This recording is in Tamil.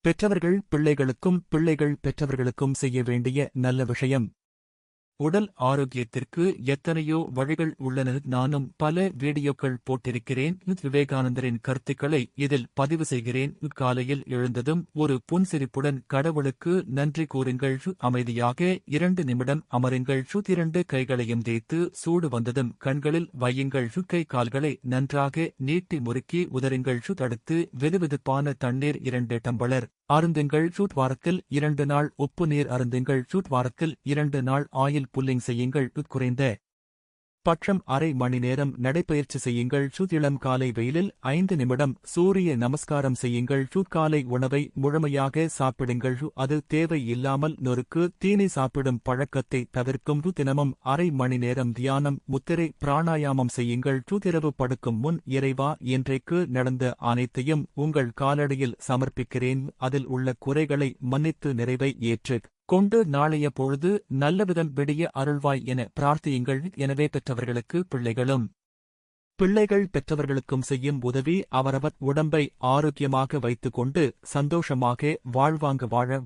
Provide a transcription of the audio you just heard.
பெற்றவர்கள் பிள்ளைகளுக்கும் பிள்ளைகள் பெற்றவர்களுக்கும் செய்ய வேண்டிய நல்ல விஷயம். உடல் ஆரோக்கியத்திற்கு எத்தனையோ வழிகள் உள்ளன. நானும் பல வீடியோக்கள் போட்டிருக்கிறேன். விவேகானந்தரின் கருத்துக்களை இதில் பதிவு செய்கிறேன். காலையில் எழுந்ததும் ஒரு புன்சிரிப்புடன் கடவுளுக்கு நன்றி கூறுங்கள். அமைதியாக 2 நிமிடம் அமருங்கள். 2 கைகளையும் தேய்த்து சூடு வந்ததும் கண்களில் வையுங்கள். கை கால்களை நன்றாக நீட்டி முறுக்கி உதறுங்கள். அடுத்து வெதுவெதுப்பான தண்ணீர் 2 டம்ளர் அருந்துங்கள். வாரத்தில் 2 நாள் உப்பு நீர் அருந்துங்கள். வாரத்தில் 2 நாள் ஆயில் புல்லிங் செய்யுங்கள். குறைந்த பட்சம் அரை மணி நேரம் நடைப்பயிற்சி செய்யுங்கள். இளம் காலை வெயிலில் 5 நிமிடம் சூரிய நமஸ்காரம் செய்யுங்கள். காலை உணவை முழுமையாக சாப்பிடுங்கள். அது தேவை இல்லாமல் நொறுக்கு தீனி சாப்பிடும் பழக்கத்தை தவிர்க்கும். தினமும் அரை மணி நேரம் தியானம் முத்திரை பிராணாயாமம் செய்யுங்கள். இரவு படுக்கும் முன் இறைவா, இன்றைக்கு நடந்த அனைத்தையும் உங்கள் காலடியில் சமர்ப்பிக்கிறேன். அதில் உள்ள குறைகளை மன்னித்து நிறைவை ஏற்று கொண்டு நாளைய பொழுது நல்லவிதம் விடிய அருள்வாய் என பிரார்த்தியுங்கள். எனவே பெற்றவர்களுக்கு பிள்ளைகளும் பிள்ளைகள் பெற்றவர்களுக்கும் செய்யும் உதவி அவரவர் உடம்பை ஆரோக்கியமாக வைத்துக் கொண்டு சந்தோஷமாக வாழ்வாங்க வாழ